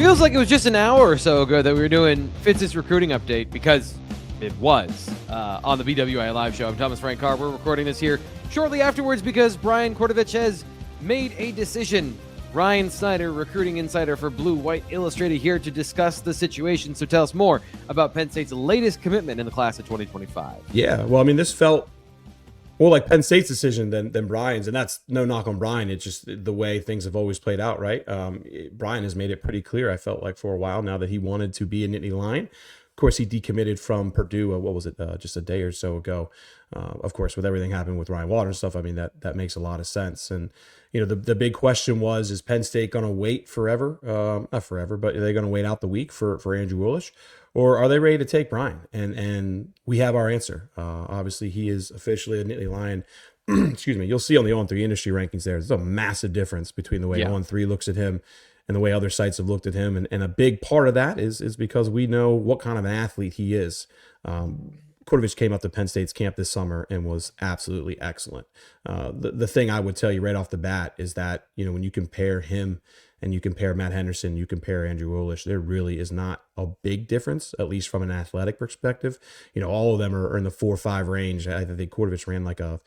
feels like it was just an hour or so ago that we were doing Fitz's recruiting update, because it was on the BWI Live show. I'm Thomas Frank Carr. We're recording this here shortly afterwards because Brian Kortovich has made a decision. Ryan Snyder, recruiting insider for Blue White Illustrated, here to discuss the situation. So tell us more about Penn State's latest commitment in the class of 2025. Yeah, well, I mean, this felt more like Penn State's decision than Brian's, and that's no knock on Brian. It's just the way things have always played out, right? Brian has made it pretty clear, I felt like, for a while now that he wanted to be a Nittany Lion. Of course, he decommitted from Purdue, what was it, just a day or so ago. Of course, with everything happening with Ryan Water and stuff, I mean, that makes a lot of sense. And, you know, the big question was, is Penn State going to wait forever? Not forever, but are they going to wait out the week for Andrew Willish? Or are they ready to take Brian? And we have our answer. Obviously, he is officially a Nittany Lion. Excuse me. You'll see on the On3 industry rankings there's a massive difference between the way On3 looks at him and the way other sites have looked at him. And a big part of that is because we know what kind of an athlete he is. Kortovich came up to Penn State's camp this summer and was absolutely excellent. The thing I would tell you right off the bat is that, you know, when you compare him and you compare Matt Henderson, you compare Andrew Willish, there really is not a big difference, at least from an athletic perspective. You know, all of them are in the 4.5 range. I think Kortovich ran like a,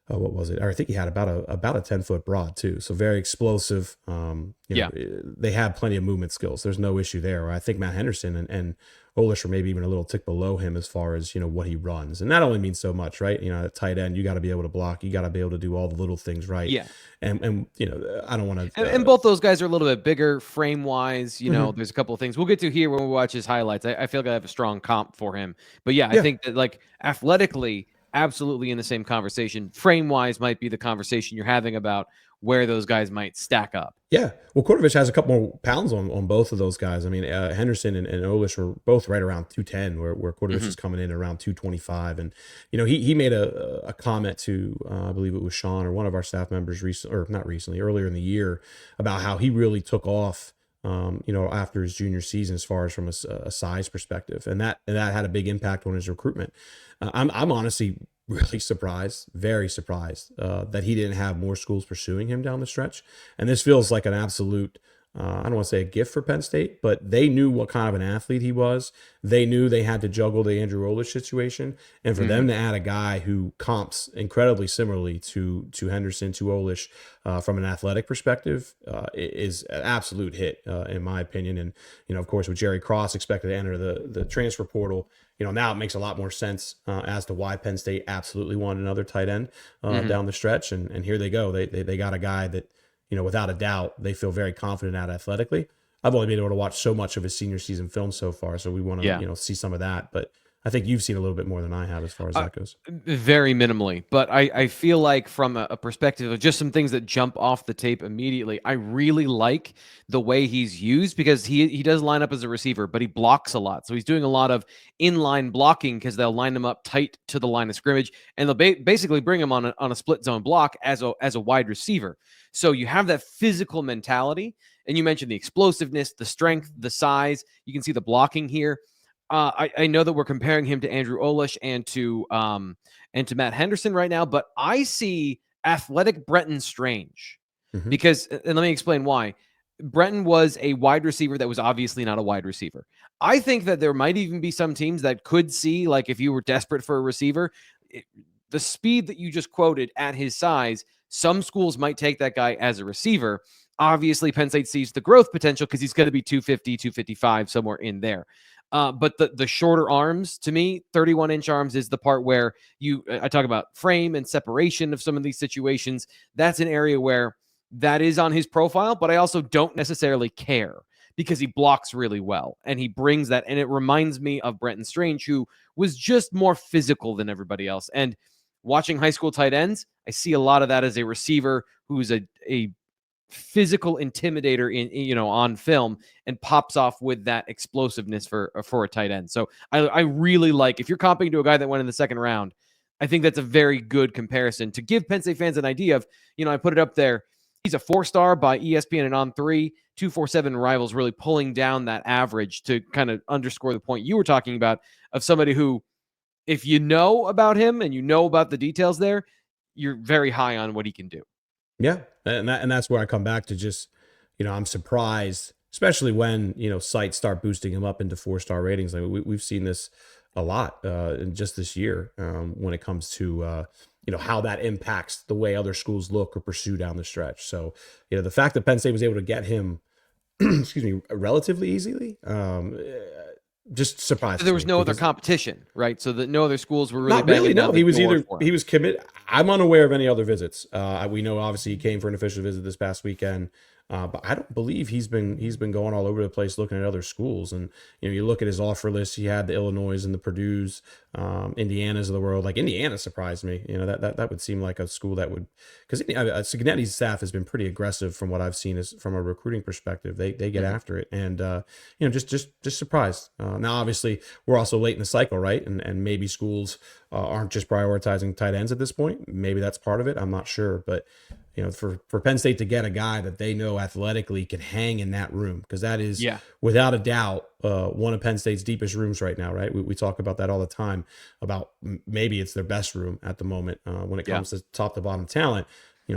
what was it? Or I think he had about a 10-foot broad too. So very explosive. You know, they have plenty of movement skills. There's no issue there. I think Matt Henderson and Olish are maybe even a little tick below him as far as, you know, what he runs. And that only means so much, right? You know, at tight end, you got to be able to block. You got to be able to do all the little things right. Yeah. And you know, I don't want to. And both those guys are a little bit bigger frame-wise. You know, there's a couple of things we'll get to here when we watch his highlights. I feel like I have a strong comp for him. But yeah, I think that, like, athletically, absolutely in the same conversation. Frame-wise might be the conversation you're having about where those guys might stack up. Yeah. Well, Kortovich has a couple more pounds on both of those guys. I mean, Henderson and Olish were both right around 210, where Kortovich is coming in around 225. And, you know, he made a comment to, I believe it was Sean or one of our staff members earlier in the year, about how he really took off, you know, after his junior season, as far as from a size perspective. And that had a big impact on his recruitment. I'm honestly really surprised, very surprised, that he didn't have more schools pursuing him down the stretch. And this feels like an absolute, I don't want to say a gift for Penn State, but they knew what kind of an athlete he was. They knew they had to juggle the Andrew Olish situation. And for them to add a guy who comps incredibly similarly to Henderson, to Olish, from an athletic perspective, is an absolute hit, in my opinion. And, you know, of course, with Jerry Cross expected to enter the transfer portal, you know, now it makes a lot more sense as to why Penn State absolutely wanted another tight end down the stretch. And here they go. They got a guy that, you know, without a doubt, they feel very confident at athletically. I've only been able to watch so much of his senior season film so far, so we want to, you know, see some of that. But I think you've seen a little bit more than I have as far as that goes. Very minimally. But I feel like from a perspective of just some things that jump off the tape immediately, I really like the way he's used, because he does line up as a receiver, but he blocks a lot. So he's doing a lot of inline blocking, because they'll line him up tight to the line of scrimmage, and they'll basically bring him on a split zone block as a wide receiver. So you have that physical mentality. And you mentioned the explosiveness, the strength, the size. You can see the blocking here. I know that we're comparing him to Andrew Olish and to Matt Henderson right now, but I see athletic Brenton Strange, because, and let me explain why. Brenton was a wide receiver that was obviously not a wide receiver. I think that there might even be some teams that could see, like, if you were desperate for a receiver, the speed that you just quoted at his size, some schools might take that guy as a receiver. Obviously, Penn State sees the growth potential because he's going to be 250, 255, somewhere in there. But the shorter arms, to me, 31-inch arms is the part where I talk about frame and separation of some of these situations. That's an area where that is on his profile, but I also don't necessarily care, because he blocks really well and he brings that. And it reminds me of Brenton Strange, who was just more physical than everybody else. And watching high school tight ends, I see a lot of that as a receiver who's a physical intimidator in on film, and pops off with that explosiveness for a tight end. So I really like, if you're comping to a guy that went in the second round, I think that's a very good comparison to give Penn State fans an idea of, I put it up there. He's a 4-star by ESPN and On3. 247 Rivals really pulling down that average to kind of underscore the point you were talking about, of somebody who, if you know about him and you know about the details there, you're very high on what he can do. Yeah, and that's where I come back to just, I'm surprised especially when, sites start boosting him up into 4-star ratings. Like we've seen this a lot in just this year when it comes to, how that impacts the way other schools look or pursue down the stretch. So, the fact that Penn State was able to get him, excuse me, relatively easily, just surprised. So there was no other competition, right? So that no other schools were really not really. No, he was he was committed. I'm unaware of any other visits. We know obviously he came for an official visit this past weekend. But I don't believe he's been going all over the place looking at other schools. And you look at his offer list. He had the Illinois and the Purdue's, Indiana's of the world. Like Indiana surprised me. That would seem like a school that would, because Signetti's staff has been pretty aggressive from what I've seen as from a recruiting perspective. They get after it, and just surprised. Now obviously we're also late in the cycle, right? And maybe schools aren't just prioritizing tight ends at this point. Maybe that's part of it. I'm not sure, but. For Penn State to get a guy that they know athletically can hang in that room, because that is without a doubt one of Penn State's deepest rooms right now, right? We talk about that all the time, about maybe it's their best room at the moment when it comes to top to bottom talent.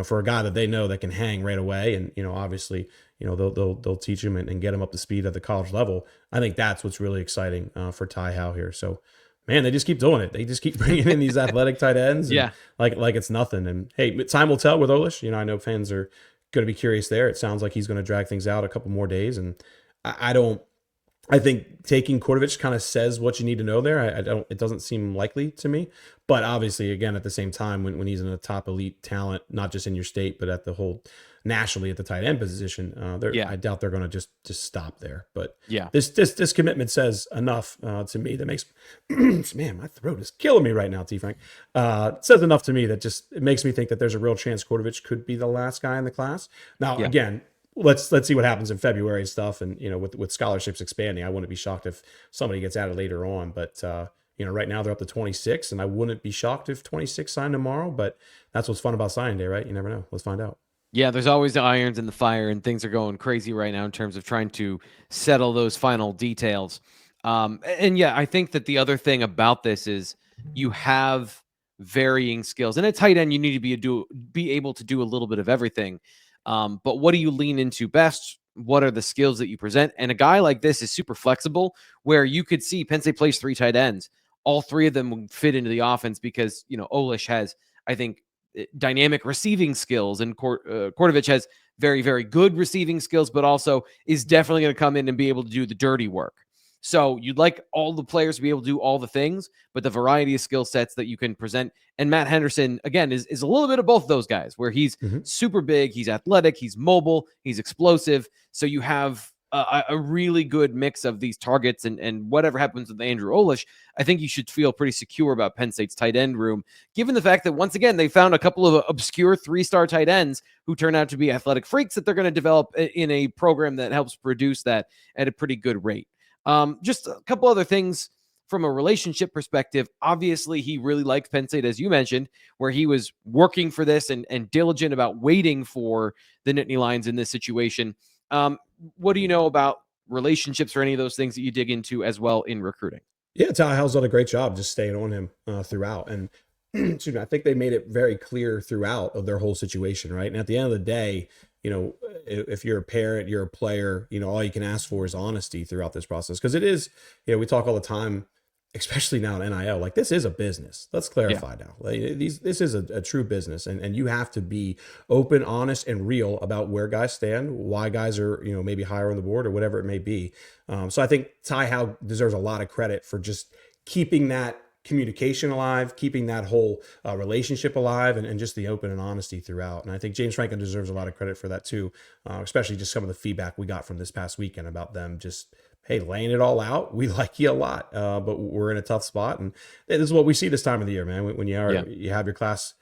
For a guy that they know that can hang right away, and obviously they'll teach him and get him up to speed at the college level. I think that's what's really exciting for Ty Howle here. So. Man, they just keep doing it. They just keep bringing in these athletic tight ends, and like it's nothing. And hey, time will tell with Olish. I know fans are going to be curious there. It sounds like he's going to drag things out a couple more days, and I think taking Kortovich kind of says what you need to know there. It doesn't seem likely to me, but obviously, again, at the same time, when he's in a top elite talent, not just in your state, but at the whole nationally at the tight end position, I doubt they're going to just stop there. But this commitment says enough to me that makes man, my throat is killing me right now. T. Frank says enough to me that it makes me think that there's a real chance Kortovich could be the last guy in the class. Now, again. Let's see what happens in February and stuff, and with scholarships expanding, I wouldn't be shocked if somebody gets added later on. But right now they're up to 26, and I wouldn't be shocked if 26 signed tomorrow. But that's what's fun about signing day, right? You never know. Let's find out. Yeah, there's always the irons in the fire, and things are going crazy right now in terms of trying to settle those final details. I think that the other thing about this is you have varying skills, and at tight end you need to be able to do a little bit of everything. But what do you lean into best? What are the skills that you present? And a guy like this is super flexible, where you could see Penn State plays 3 tight ends. All 3 of them would fit into the offense because, Olish has, I think, dynamic receiving skills, and Kortovich has very, very good receiving skills, but also is definitely going to come in and be able to do the dirty work. So you'd like all the players to be able to do all the things, but the variety of skill sets that you can present. And Matt Henderson, again, is a little bit of both of those guys, where he's super big, he's athletic, he's mobile, he's explosive. So you have a really good mix of these targets, and whatever happens with Andrew Olish, I think you should feel pretty secure about Penn State's tight end room, given the fact that, once again, they found a couple of obscure 3-star tight ends who turn out to be athletic freaks that they're going to develop in a program that helps produce that at a pretty good rate. Just a couple other things from a relationship perspective. Obviously, he really liked Penn State, as you mentioned, where he was working for this and diligent about waiting for the Nittany Lions in this situation. What do you know about relationships or any of those things that you dig into as well in recruiting? Yeah, Ty Howle's done a great job just staying on him throughout. And excuse me, I think they made it very clear throughout of their whole situation, right? And at the end of the day, if you're a parent, you're a player, all you can ask for is honesty throughout this process. Because it is, we talk all the time, especially now in NIL, like this is a business. Let's clarify now. Like, this is a true business, and you have to be open, honest, and real about where guys stand, why guys are, maybe higher on the board or whatever it may be. So I think Ty Howle deserves a lot of credit for just keeping that communication alive, keeping that whole relationship alive, and just the open and honesty throughout. And I think James Franklin deserves a lot of credit for that too, especially just some of the feedback we got from this past weekend about them just, hey, laying it all out. We like you a lot, but we're in a tough spot. And this is what we see this time of the year, man. When you have your class,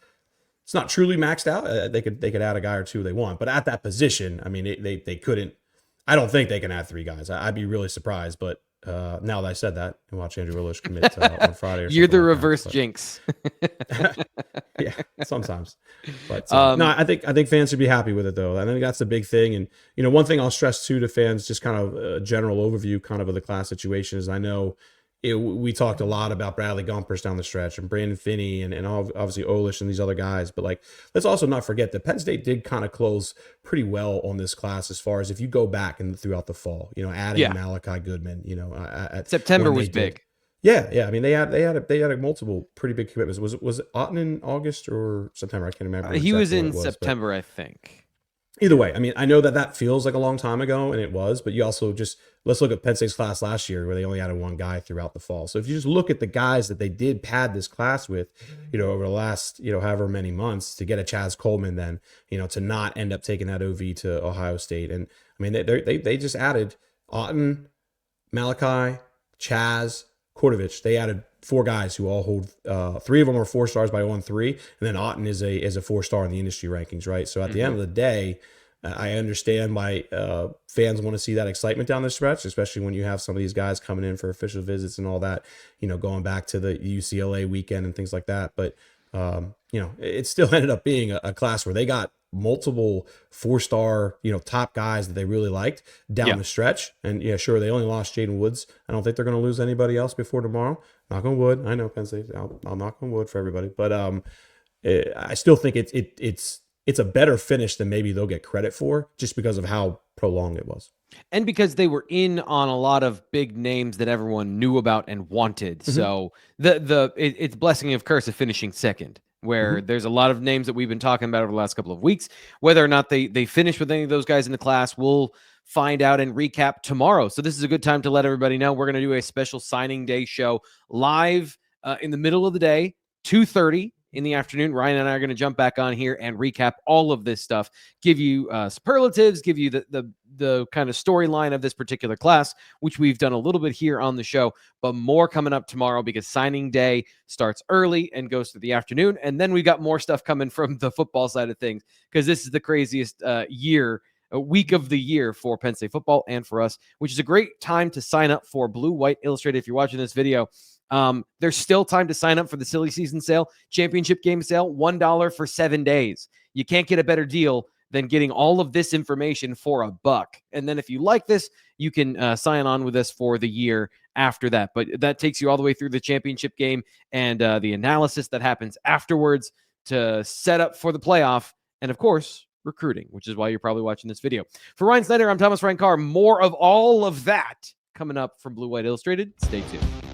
it's not truly maxed out. They could add a guy or two they want, but at that position, I mean, they couldn't. I don't think they can add 3 guys. I'd be really surprised, but now that I said that, and watch Andrew Willis commit on Friday. You're the reverse jinx. Yeah, sometimes. But no, I think fans should be happy with it though. I think that's the big thing. And one thing I'll stress too to fans, just kind of a general overview kind of the class situation, is I know we talked a lot about Bradley Gumpers down the stretch and Brandon Finney and obviously Olish and these other guys. But like, let's also not forget that Penn State did kind of close pretty well on this class as far as if you go back and throughout the fall, adding Malachi Goodman, September was big. Yeah. I mean, they had multiple pretty big commitments. Was it Otten in August or September? I can't remember. He was in September, I think. Either way, I mean, I know that feels like a long time ago, and it was, but you also let's look at Penn State's class last year where they only added one guy throughout the fall. So if you just look at the guys that they did pad this class with, over the last, however many months to get a Chaz Coleman, then, to not end up taking that OV to Ohio State. And I mean, they just added Otten, Malachi, Chaz, Kortovich. They added 4 guys who all hold 3 of them are 4 stars by 1-3, and then Otten is a 4-star in the industry rankings, right? So at the end of the day, I understand why fans want to see that excitement down the stretch, especially when you have some of these guys coming in for official visits and all that, going back to the UCLA weekend and things like that. But it still ended up being a class where they got multiple 4-star, top guys that they really liked down the stretch. And sure, they only lost Jaden Woods. I don't think they're going to lose anybody else before tomorrow. Knock on wood. I know Penn State. I'll knock on wood for everybody. But I still think it's a better finish than maybe they'll get credit for, just because of how prolonged it was. And because they were in on a lot of big names that everyone knew about and wanted. So it's blessing of curse of finishing second, where there's a lot of names that we've been talking about over the last couple of weeks. Whether or not they finish with any of those guys in the class, we'll find out and recap tomorrow. So this is a good time to let everybody know we're going to do a special signing day show live in the middle of the day, 2:30 in the afternoon. Ryan and I are going to jump back on here and recap all of this stuff, give you superlatives, give you the kind of storyline of this particular class, which we've done a little bit here on the show, but more coming up tomorrow because signing day starts early and goes through the afternoon. And then we got more stuff coming from the football side of things, because this is the craziest week of the year for Penn State football and for us, which is a great time to sign up for Blue White Illustrated. If you're watching this video, there's still time to sign up for the silly season sale, championship game sale, $1 for 7 days. You can't get a better deal than getting all of this information for $1. And then if you like this, you can sign on with us for the year after that. But that takes you all the way through the championship game and the analysis that happens afterwards to set up for the playoff. And of course, recruiting, which is why you're probably watching this video. For Ryan Snyder, I'm Thomas Ryan Carr. More of all of that coming up from Blue White Illustrated. Stay tuned.